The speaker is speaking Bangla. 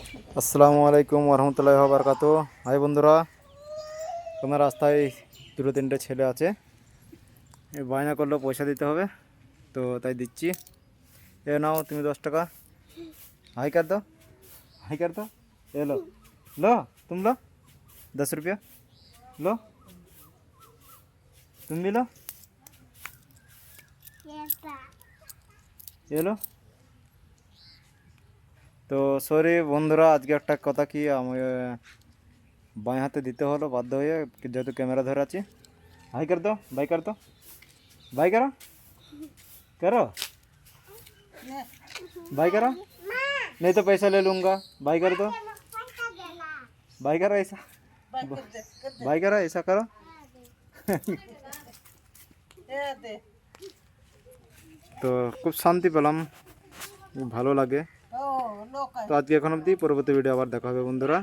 আসসালামু আলাইকুম ওরহমতুল্লাহি ওয়াবারাকাতুহু। হাই বন্ধুরা, তোমার রাস্তায় দুটো তিনটে ছেলে আছে, এই বায়না করলো পয়সা দিতে হবে, তো তাই দিচ্ছি। এ নাও তুমি 10 টাকা। हाई कर दो, हाई कर दो। ये लो, लो तुम लो 10 रुपया, लो तुम भी लो, ये लो। তো সরি বন্ধুরা, আজকে একটা কথা কি আমি বাঁ হাতে দিতে হলো বাধ্য হয়ে, যেহেতু ক্যামেরা ধরে আছি। हाई कर दो, बाई कर दो, बाई करो, करो बाई करो, नहीं तो पैसा ले लूँगा। बाई कर दो, बाई करो ऐसा, बाई करो ऐसा करो। তো খুব শান্তি পেলাম, ভালো লাগে। তো আজকে এখন অবধি, পরবর্তী ভিডিও আবার দেখা হবে বন্ধুরা।